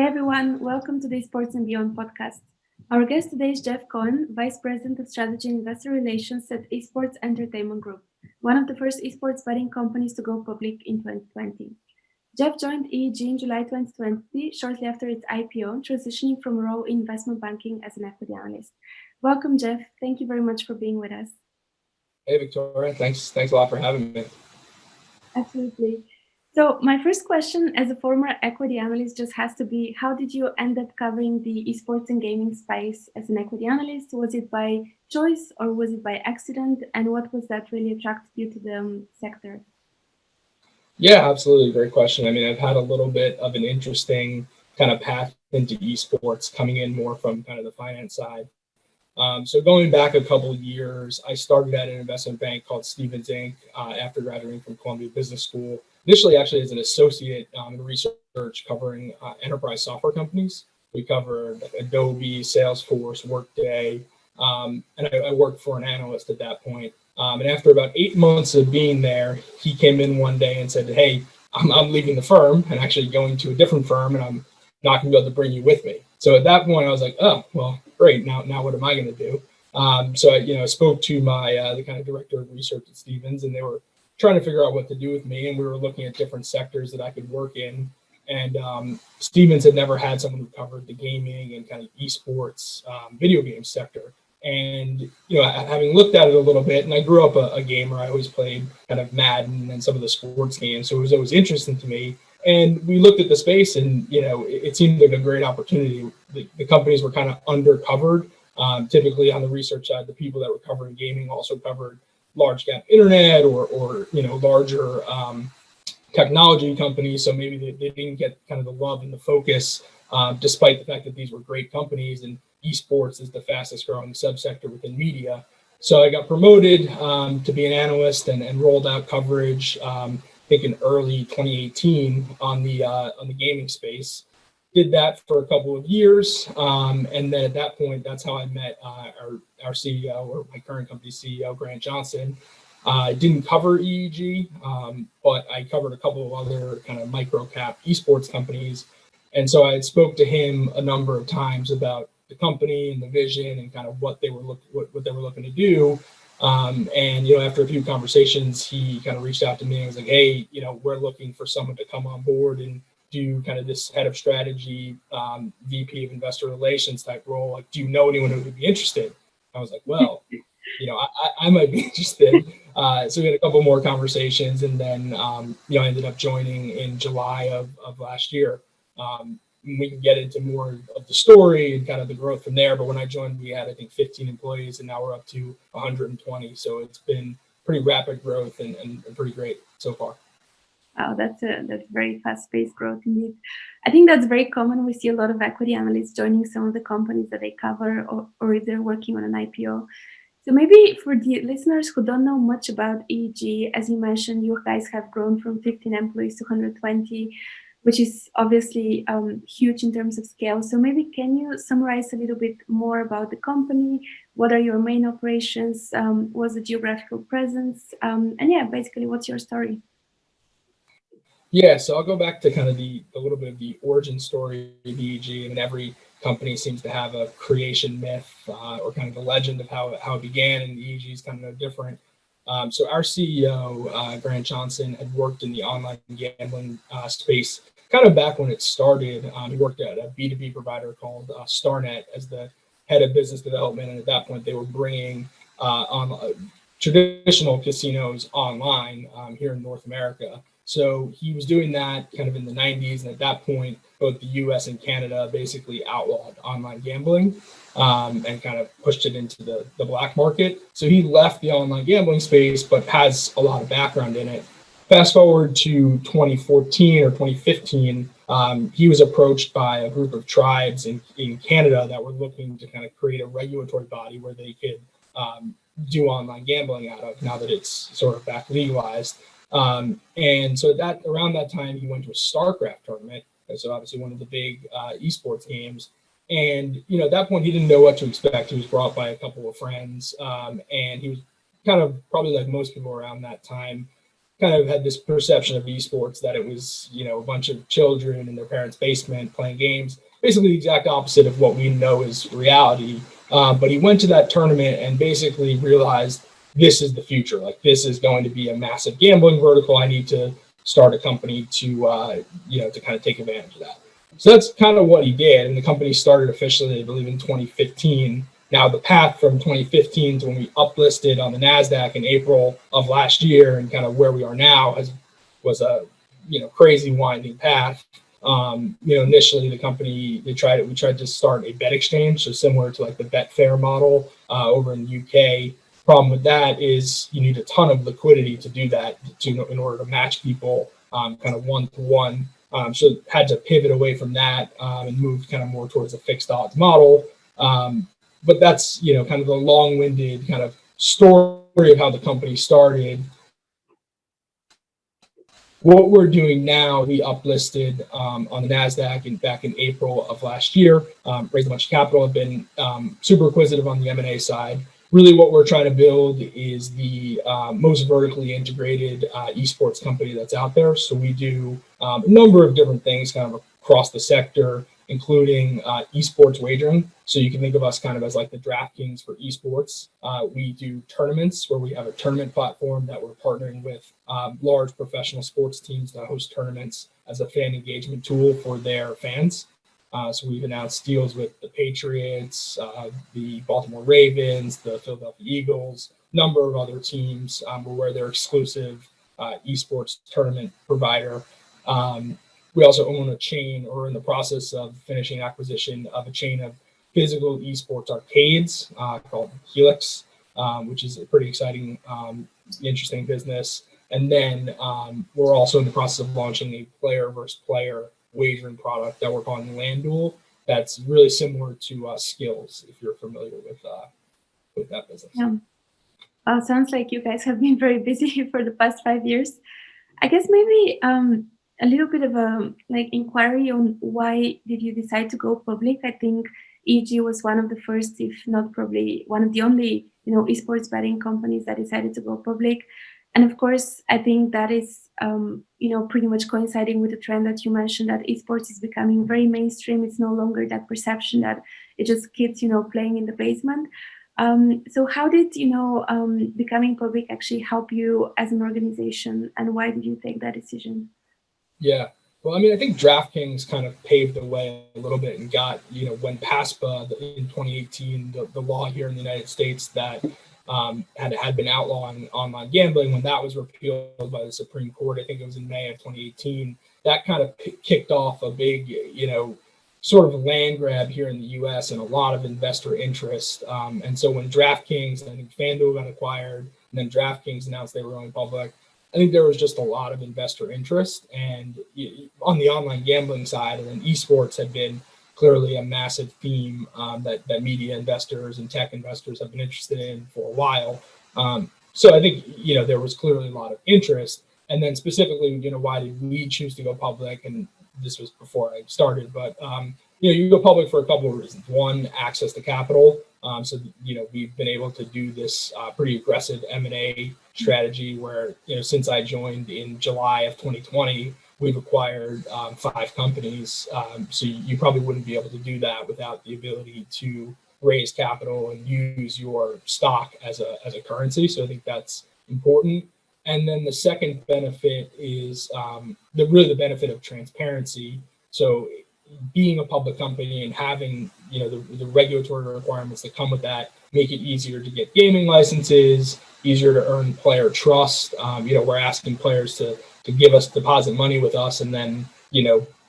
everyone, welcome to the Esports and Beyond podcast. Our guest today is Jeff Cohen, Vice President of Strategy and Investor Relations at Esports Entertainment Group, one of the first esports betting companies to go public in 2020. Jeff joined EEG in July 2020, shortly after its IPO, transitioning from a role in investment banking as an equity analyst. Welcome, Jeff. Thank you very much for being with us. Hey, Victoria. Thanks a lot for having me. Absolutely. So my first question as a former equity analyst just has to be, how did you end up covering the esports and gaming space as an equity analyst? Was it by choice or was it by accident? And what was that really attracted you to the sector? Yeah, absolutely. Great question. I mean, I've had a little bit of an interesting kind of path into esports, coming in more from kind of the finance side. So going back a couple of years, I started at an investment bank called Stephens Inc. After graduating from Columbia Business School. Initially, actually, as an associate in research covering enterprise software companies. We covered Adobe, Salesforce, Workday, and I worked for an analyst at that point. And after about 8 months of being there, he came in one day and said, "Hey, I'm leaving the firm and actually going to a different firm, and I'm not going to be able to bring you with me." So at that point, I was like, "Oh, well, great. Now what am I going to do?" So I spoke to my the kind of director of research at Stephens, and they were trying to figure out what to do with me, and we were looking at different sectors that I could work in. And Stephens had never had someone who covered the gaming and kind of esports video game sector. And having looked at it a little bit, and I grew up a gamer. I always played kind of Madden and some of the sports games, so it was always interesting to me. And we looked at the space, and it seemed like a great opportunity. The companies were kind of undercovered. Typically, on the research side, the people that were covering gaming also covered large cap internet or larger technology companies. So maybe they didn't get kind of the love and the focus, despite the fact that these were great companies, and esports is the fastest growing subsector within media. So I got promoted to be an analyst and rolled out coverage. I think in early 2018 on the gaming space. Did that for a couple of years, and then at that point, that's how I met our CEO, or my current company's CEO, Grant Johnson. I didn't cover EEG, but I covered a couple of other kind of micro cap esports companies, and so I had spoke to him a number of times about the company and the vision and kind of what they were looking to do. And after a few conversations, he kind of reached out to me and was like, "Hey, we're looking for someone to come on board and do kind of this head of strategy, VP of investor relations type role. Like, do you know anyone who would be interested?" I was like, "Well, I might be interested." So we had a couple more conversations, and then I ended up joining in July of last year. We can get into more of the story and kind of the growth from there. But when I joined, we had, I think, 15 employees, and now we're up to 120. So it's been pretty rapid growth and pretty great so far. Wow, that's very fast-paced growth indeed. I think that's very common. We see a lot of equity analysts joining some of the companies that they cover, or if they're working on an IPO. So maybe for the listeners who don't know much about EEG, as you mentioned, you guys have grown from 15 employees to 120, which is obviously huge in terms of scale. So maybe can you summarize a little bit more about the company? What are your main operations? What's the geographical presence? And yeah, basically, what's your story? Yeah, so I'll go back to kind of a little bit of the origin story of EEG. I mean, every company seems to have a creation myth or kind of the legend of how it began, and EEG is kind of no different. So our CEO, Grant Johnson, had worked in the online gambling space kind of back when it started. He worked at a B2B provider called StarNet as the head of business development, and at that point, they were bringing on traditional casinos online here in North America. So he was doing that kind of in the 90s, and at that point, both the US and Canada basically outlawed online gambling and kind of pushed it into the black market. So he left the online gambling space, but has a lot of background in it. Fast forward to 2014 or 2015, he was approached by a group of tribes in Canada that were looking to kind of create a regulatory body where they could do online gambling out of, now that it's sort of back legalized. And so around that time, he went to a StarCraft tournament. So obviously one of the big esports games. And, at that point, he didn't know what to expect. He was brought by a couple of friends. And he was kind of probably like most people around that time, kind of had this perception of esports that it was, a bunch of children in their parents' basement playing games, basically the exact opposite of what we know is reality. But he went to that tournament and basically realized this is the future. Like, this is going to be a massive gambling vertical. I need to start a company to, to kind of take advantage of that. So that's kind of what he did. And the company started officially, I believe, in 2015. Now, the path from 2015 to when we uplisted on the NASDAQ in April of last year and kind of where we are now was a, crazy winding path. Initially the company, we tried to start a bet exchange, so similar to like the Betfair model over in the UK. Problem with that is you need a ton of liquidity to do that in order to match people kind of one to one. So had to pivot away from that and move kind of more towards a fixed odds model. But that's, kind of the long-winded kind of story of how the company started. What we're doing now, we uplisted on the NASDAQ back in April of last year, raised a bunch of capital, have been super acquisitive on the M&A side. Really what we're trying to build is the most vertically integrated esports company that's out there. So we do a number of different things kind of across the sector, including esports wagering. So you can think of us kind of as like the DraftKings for esports. We do tournaments where we have a tournament platform that we're partnering with large professional sports teams that host tournaments as a fan engagement tool for their fans. So we've announced deals with the Patriots, the Baltimore Ravens, the Philadelphia Eagles, a number of other teams where they're exclusive esports tournament provider. We also own a chain, or in the process of finishing acquisition of a chain of physical esports arcades called Helix, which is a pretty exciting, interesting business. And then we're also in the process of launching a player versus player wagering product that we're calling LandDuel. That's really similar to Skills, if you're familiar with that business. Yeah. Sounds like you guys have been very busy for the past 5 years. I guess maybe a little bit of a inquiry on why did you decide to go public? I think EEG was one of the first, if not probably one of the only, esports betting companies that decided to go public. And of course, I think that is, pretty much coinciding with the trend that you mentioned, that esports is becoming very mainstream. It's no longer that perception that it's just kids, playing in the basement. So how did, becoming public actually help you as an organization, and why did you take that decision? Yeah. Well, I mean, I think DraftKings kind of paved the way a little bit and got, when PASPA in 2018, the law here in the United States that had been outlawing online gambling, when that was repealed by the Supreme Court, I think it was in May of 2018, that kind of kicked off a big, sort of land grab here in the U.S. and a lot of investor interest. And so when DraftKings, I think FanDuel got acquired, and then DraftKings announced they were going public, I think there was just a lot of investor interest. And on the online gambling side, and then esports had been clearly a massive theme that media investors and tech investors have been interested in for a while. So I think, there was clearly a lot of interest. And then specifically, why did we choose to go public? And this was before I started, but you go public for a couple of reasons. One, access to capital. So we've been able to do this pretty aggressive M&A strategy where since I joined in July of 2020, we've acquired 5 companies. So you probably wouldn't be able to do that without the ability to raise capital and use your stock as a currency. So I think that's important. And then the second benefit is the benefit of transparency. So being a public company and having the regulatory requirements that come with that make it easier to get gaming licenses, easier to earn player trust. We're asking players to give us deposit money with us, and then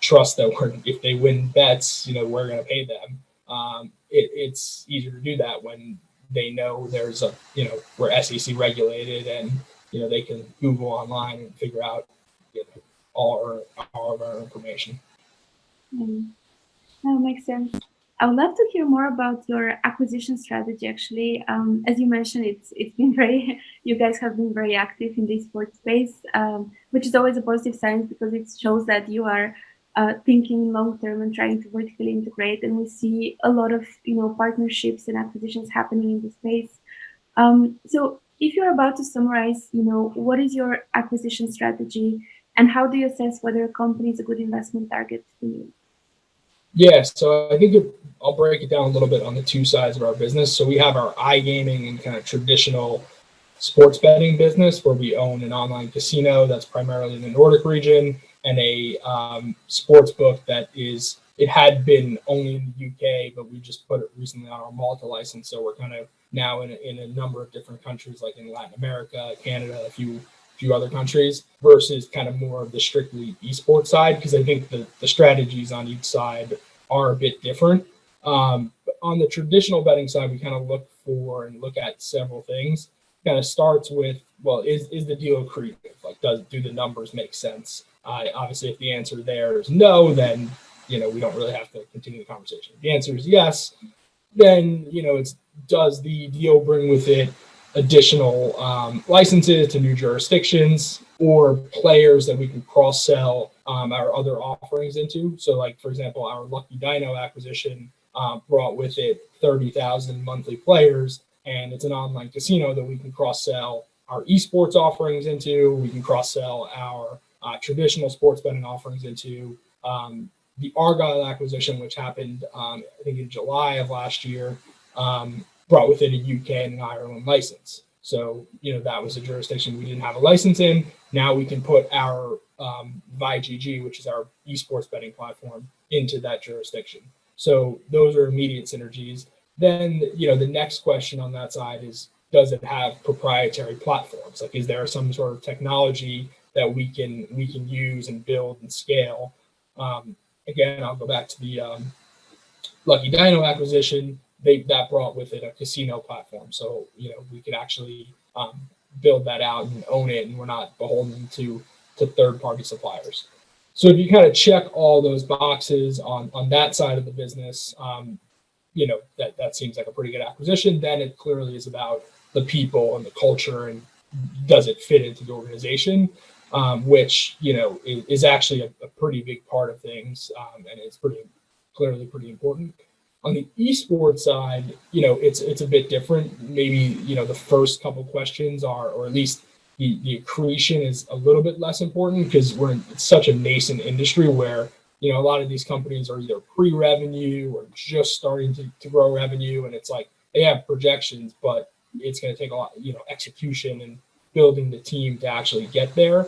trust that if they win bets, we're going to pay them. It's easier to do that when they know there's we're SEC regulated, and they can Google online and figure out all of our information. That makes sense. I would love to hear more about your acquisition strategy. Actually, as you mentioned, it's been very. You guys have been very active in the sports space, which is always a positive sign because it shows that you are thinking long term and trying to vertically integrate. And we see a lot of partnerships and acquisitions happening in the space. So if you're about to summarize, what is your acquisition strategy and how do you assess whether a company is a good investment target for you? Yeah, so I think I'll break it down a little bit on the two sides of our business. So we have our iGaming and kind of traditional sports betting business where we own an online casino that's primarily in the Nordic region and a sports book that it had been only in the UK, but we just put it recently on our Malta license. So we're kind of now in a number of different countries, like in Latin America, Canada, a few other countries, versus kind of more of the strictly esports side, because I think the strategies on each side are a bit different. On the traditional betting side, we kind of look at several things. Kind of starts with, well, is the deal accretive? Like, do the numbers make sense? Obviously, if the answer there is no, then we don't really have to continue the conversation. If the answer is yes, then does the deal bring with it additional licenses to new jurisdictions or players that we can cross sell our other offerings into? So, like for example, our Lucky Dino acquisition brought with it 30,000 monthly players, and it's an online casino that we can cross sell our esports offerings into. We can cross sell our traditional sports betting offerings into. The Argyle acquisition, which happened, I think in July of last year, brought with it a UK and an Ireland license. So, that was a jurisdiction we didn't have a license in. Now we can put our VIGG, which is our esports betting platform, into that jurisdiction. So those are immediate synergies. Then, the next question on that side is, does it have proprietary platforms? Like, is there some sort of technology that we can use and build and scale? Again, I'll go back to the Lucky Dino acquisition. That brought with it a casino platform, so we could actually build that out and own it, and we're not beholden to third-party suppliers. So if you kind of check all those boxes on that side of the business, that seems like a pretty good acquisition. Then it clearly is about the people and the culture, and does it fit into the organization, which is actually a pretty big part of things, and it's clearly pretty important. On the esports side, it's a bit different. Maybe the first couple questions are, or at least the accretion is a little bit less important, because we're in such a nascent industry where a lot of these companies are either pre-revenue or just starting to grow revenue, and it's like they have projections, but it's going to take a lot, execution and building the team to actually get there.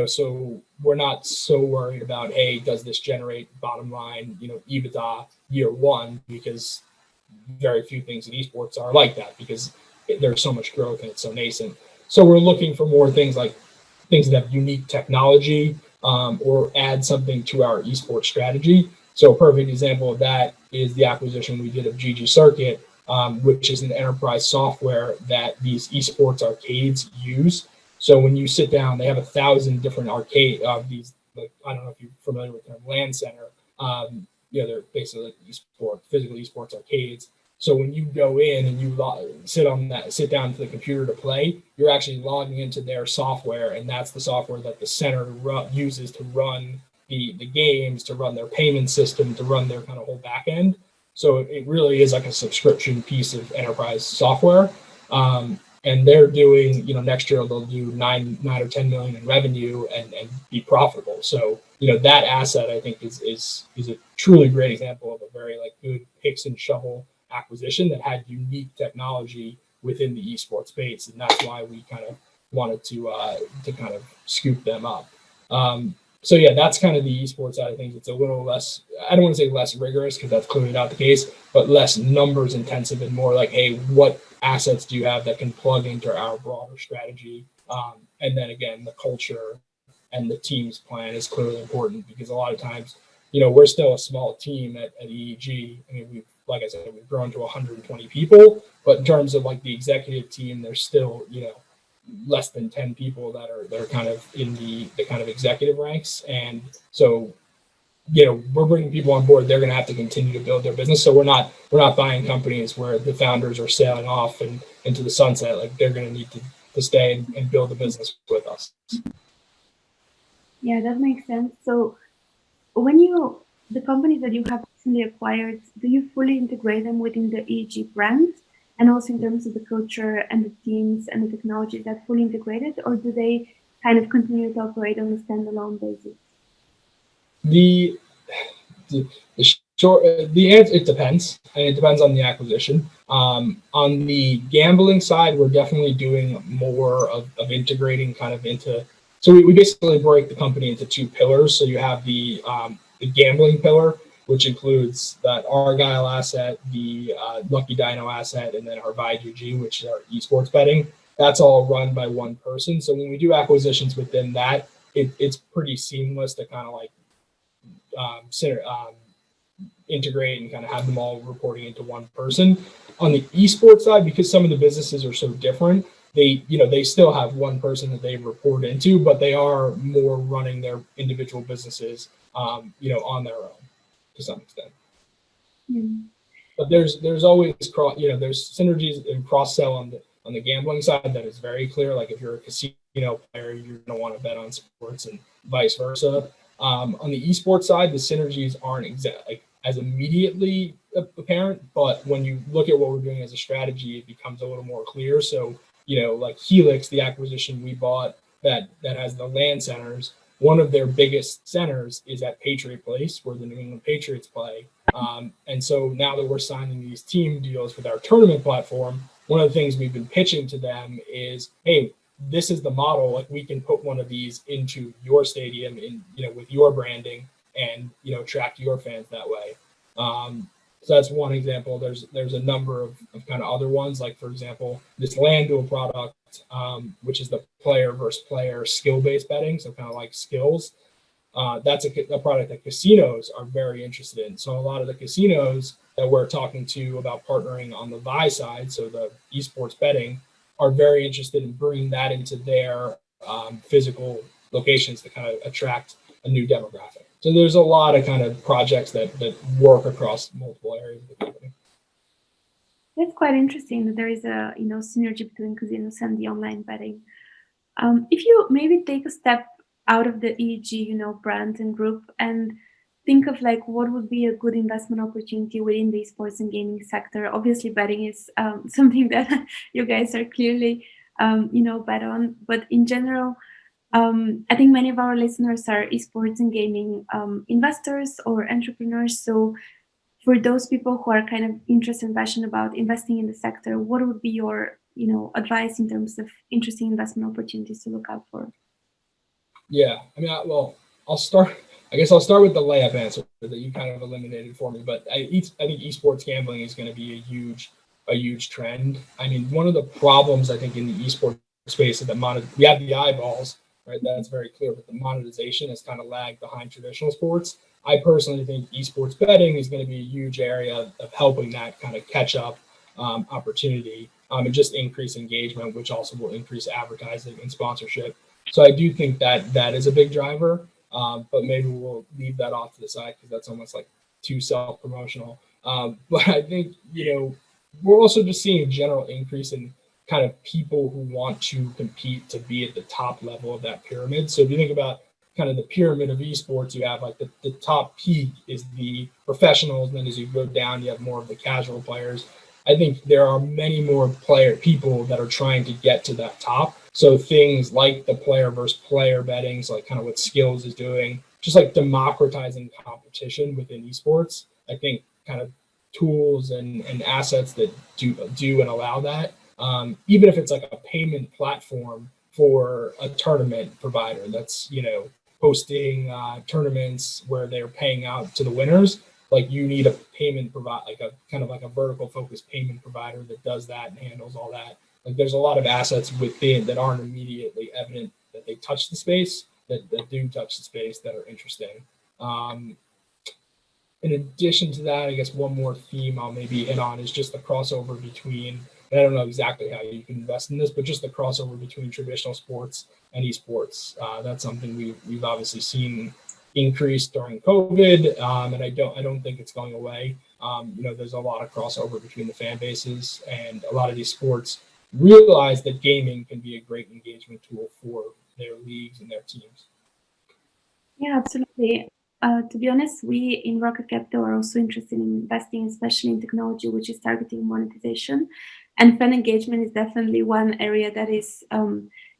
So we're not so worried about, hey, does this generate bottom line, EBITDA year one, because very few things in esports are like that, because there's so much growth and it's so nascent. So we're looking for more things like things that have unique technology, or add something to our esports strategy. So a perfect example of that is the acquisition we did of GG Circuit, which is an enterprise software that these esports arcades use. So when you sit down, they have 1,000 different arcade of these. Like, I don't know if you're familiar with the LAN center. They're basically like physical esports arcades. So when you go in and you sit down to the computer to play, you're actually logging into their software, and that's the software that the center uses to run the games, to run their payment system, to run their kind of whole back end. So it really is like a subscription piece of enterprise software. And they're doing, next year they'll do 9 or 10 million in revenue and be profitable. So that asset, I think, is a truly great example of a very good picks and shovel acquisition that had unique technology within the esports space, and that's why we kind of wanted to kind of scoop them up. So yeah, that's kind of the esports side of things. It's a little less, I don't want to say less rigorous, because that's clearly not the case, but less numbers intensive and more like, hey, what assets do you have that can plug into our broader strategy? And then again, the culture and the team's plan is clearly important, because a lot of times, we're still a small team at EEG. I mean, like I said, we've grown to 120 people, but in terms of the executive team, there's still, less than 10 people that are kind of in the kind of executive ranks. And so, we're bringing people on board. They're going to have to continue to build their business. So we're not buying companies where the founders are sailing off and into the sunset. Like, they're going to need to stay and build a business with us. Yeah, that makes sense. So the companies that you have recently acquired, do you fully integrate them within the EEG brand? and also in terms of the culture and the teams and the technology, is that fully integrated, or do they kind of continue to operate on a standalone basis? The the answer, it depends, and it depends on the acquisition. On the gambling side, we're definitely doing more of integrating kind of into. So we basically break the company into two pillars. So you have the gambling pillar, which includes that Argyle asset, the Lucky Dino asset, and then our ViGG, which is our esports betting. That's all run by one person. So when we do acquisitions within that, it's pretty seamless to kind of like integrate and kind of have them all reporting into one person. On the esports side, because some of the businesses are so different, they still have one person that they report into, but they are more running their individual businesses on their own to some extent. Mm. But there's always there's synergies and cross sell on the gambling side that is very clear. Like if you're a casino player, you're going to want to bet on sports and vice versa. On the esports side, the synergies aren't as immediately apparent, but when you look at what we're doing as a strategy, it becomes a little more clear. So, like Helix, the acquisition we bought that has the LAN centers, one of their biggest centers is at Patriot Place, where the New England Patriots play. And so now that we're signing these team deals with our tournament platform, one of the things we've been pitching to them is, hey, this is the model. Like we can put one of these into your stadium with your branding and attract your fans that way. So that's one example. There's a number of kind of other ones, like for example, this LandDuel product, which is the player versus player skill-based betting, so kind of like skills. That's a product that casinos are very interested in. So a lot of the casinos that we're talking to about partnering on the VI side, so the esports betting, are very interested in bringing that into their physical locations to kind of attract a new demographic. So there's a lot of kind of projects that work across multiple areas of the company. That's quite interesting that there is a synergy between casinos and the online betting. If you maybe take a step out of the EEG, brand and group, and think of like what would be a good investment opportunity within the sports and gaming sector. Obviously, betting is something that you guys are clearly, bet on. But in general, I think many of our listeners are esports and gaming investors or entrepreneurs. So for those people who are kind of interested and passionate about investing in the sector, what would be your advice in terms of interesting investment opportunities to look out for? Yeah, I mean, I'll start. I guess I'll start with the layup answer that you kind of eliminated for me. But I think esports gambling is going to be a huge trend. I mean, one of the problems I think in the esports space is that we have the eyeballs, right? That's very clear, but the monetization has kind of lagged behind traditional sports. I personally think esports betting is going to be a huge area of helping that kind of catch up opportunity and just increase engagement, which also will increase advertising and sponsorship. So I do think that is a big driver, but maybe we'll leave that off to the side because that's almost like too self-promotional. But I think, we're also just seeing a general increase in kind of people who want to compete to be at the top level of that pyramid. So if you think about kind of the pyramid of esports, you have like the top peak is the professionals, and then as you go down, you have more of the casual players. I think there are many more people that are trying to get to that top. So things like the player versus player bettings, like kind of what Skills is doing, just like democratizing competition within esports. I think kind of tools and assets that do and allow that. Even if it's like a payment platform for a tournament provider that's hosting tournaments where they're paying out to the winners. Like you need a payment provider, like a kind of like a vertical focused payment provider that does that and handles all that. Like there's a lot of assets within that aren't immediately evident that they touch the space, that do touch the space that are interesting. In addition to that, I guess one more theme I'll maybe hit on is just the crossover between, and I don't know exactly how you can invest in this, but just the crossover between traditional sports and esports. That's something we've obviously seen increase during COVID, and I don't think it's going away. There's a lot of crossover between the fan bases, and a lot of these sports realize that gaming can be a great engagement tool for their leagues and their teams. Yeah, absolutely. To be honest, we in Rocket Capital are also interested in investing, especially in technology which is targeting monetization. And fan engagement is definitely one area that is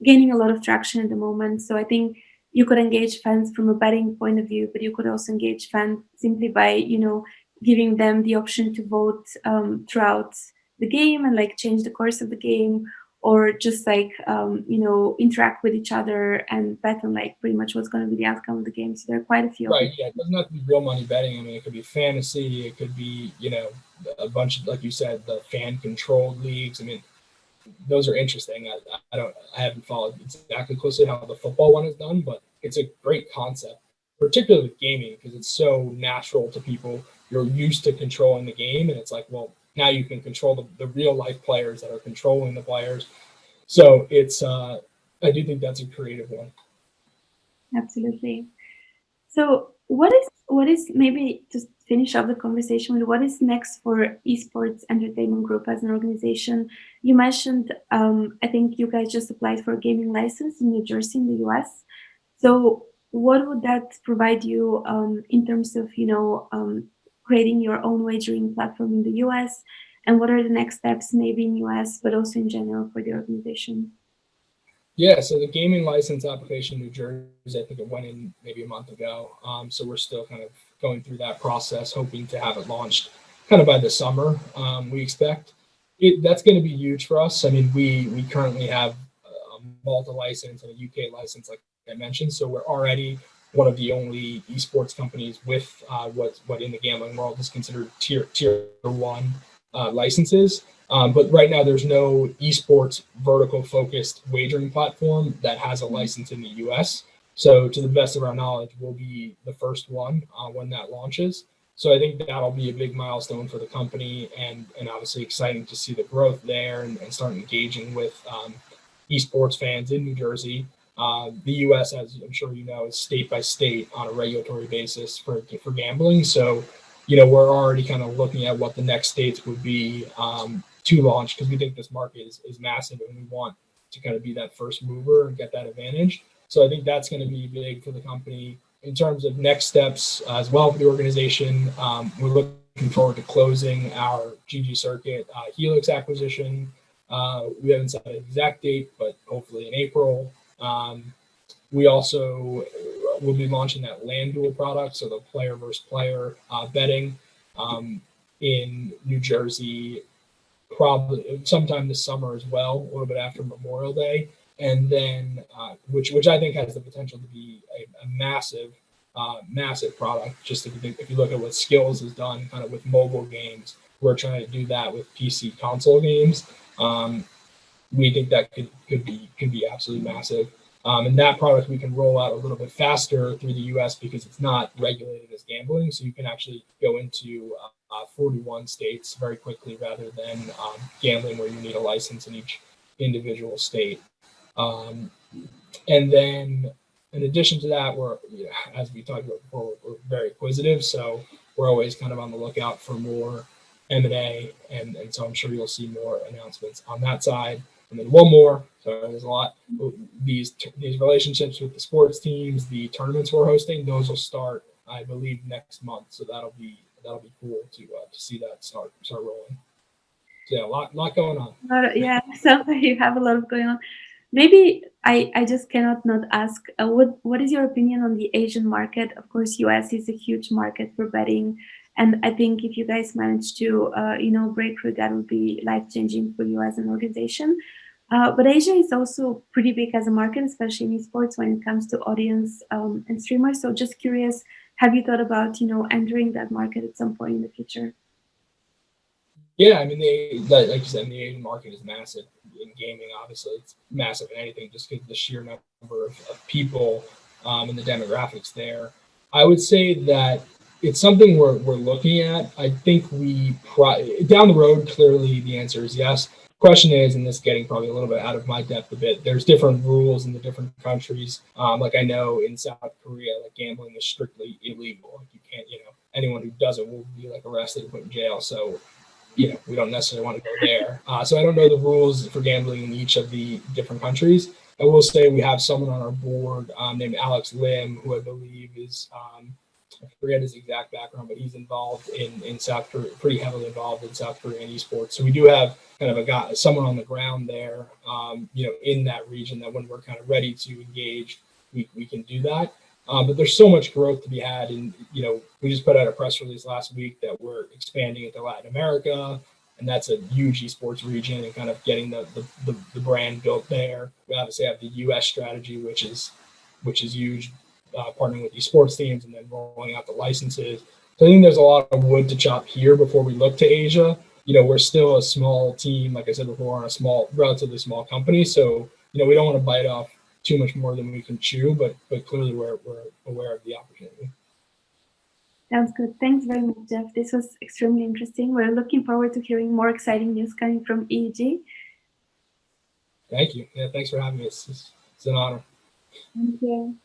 gaining a lot of traction at the moment. So I think you could engage fans from a betting point of view, but you could also engage fans simply by, giving them the option to vote throughout the game and like change the course of the game, or just like interact with each other and bet on like pretty much what's going to be the outcome of the game. So there are quite a few of Right. them. Yeah. It doesn't have to be real money betting. I mean, it could be fantasy. It could be, a bunch of, like you said, the fan controlled leagues. I mean, those are interesting. I haven't followed exactly closely how the football one is done, but it's a great concept, particularly with gaming, because it's so natural to people. You're used to controlling the game, and it's like, well, now you can control the real life players that are controlling the players. So I do think that's a creative one. Absolutely. So what is maybe to finish up the conversation with what is next for Esports Entertainment Group as an organization? You mentioned I think you guys just applied for a gaming license in New Jersey in the US. So what would that provide you in terms of creating your own wagering platform in the US? And what are the next steps maybe in US but also in general for the organization? Yeah, so the gaming license application in New Jersey, I think it went in maybe a month ago. So we're still kind of going through that process, hoping to have it launched kind of by the summer. We expect that's going to be huge for us. I mean, we currently have a Malta license and a UK license, like I mentioned. So we're already one of the only esports companies with what in the gambling world is considered tier one licenses. But right now, there's no esports vertical focused wagering platform that has a license in the US. So, to the best of our knowledge, we'll be the first one when that launches. So, I think that'll be a big milestone for the company, and obviously exciting to see the growth there and start engaging with esports fans in New Jersey. The U.S., as I'm sure you know, is state by state on a regulatory basis for gambling. So, we're already kind of looking at what the next states would be to launch, because we think this market is massive and we want to kind of be that first mover and get that advantage. So I think that's going to be big for the company. In terms of next steps as well for the organization, we're looking forward to closing our GG Circuit Helix acquisition. We haven't set an exact date, but hopefully in April. We also will be launching that LandDuel product, so the player versus player betting in New Jersey, probably sometime this summer as well, a little bit after Memorial Day, and then which I think has the potential to be a massive product. Just if you look at what Skills has done, kind of with mobile games, we're trying to do that with PC console games. We think that could be absolutely massive. And that product we can roll out a little bit faster through the U.S. because it's not regulated as gambling, so you can actually go into 41 states very quickly rather than gambling where you need a license in each individual state. Um, and then, in addition to that, as we talked about before, we're very acquisitive, so we're always kind of on the lookout for more M&A, and so I'm sure you'll see more announcements on that side. And then one more, so there's a lot. These relationships with the sports teams, the tournaments we're hosting, those will start, I believe, next month. So that'll be cool to see that start rolling. So yeah, a lot going on. Yeah, sounds like you have a lot of going on. Maybe I just cannot not ask what is your opinion on the Asian market? Of course, US is a huge market for betting, and I think if you guys manage to break through, that would be life changing for you as an organization. But Asia is also pretty big as a market, especially in esports when it comes to audience and streamers. So just curious, have you thought about entering that market at some point in the future? Yeah, I mean, like you said, the Asian market is massive in gaming. Obviously, it's massive in anything just because of the sheer number of people and the demographics there. I would say that it's something we're looking at. I think down the road, clearly the answer is yes. Question is, and this is getting probably a little bit out of my depth a bit, there's different rules in the different countries. Like I know in South Korea, like gambling is strictly illegal. Like you can't, anyone who does it will be like arrested and put in jail. So we don't necessarily want to go there. So I don't know the rules for gambling in each of the different countries. I will say we have someone on our board named Alex Lim, who I believe is I forget his exact background, but he's involved in South Korea, pretty heavily involved in South Korean esports. So we do have kind of a guy, someone on the ground there, in that region, that when we're kind of ready to engage, we can do that. But there's so much growth to be had, and we just put out a press release last week that we're expanding into Latin America, and that's a huge esports region, and kind of getting the brand built there. We obviously have the U.S. strategy, which is huge, partnering with esports teams and then rolling out the licenses. So I think there's a lot of wood to chop here before we look to Asia. We're still a small team, like I said before, on a relatively small company. So we don't want to bite off too much more than we can chew, but clearly we're aware of the opportunity. Sounds good. Thanks very much, Jeff. This was extremely interesting. We're looking forward to hearing more exciting news coming from EEG. Thank you. Yeah, thanks for having me. It's an honor. Thank you.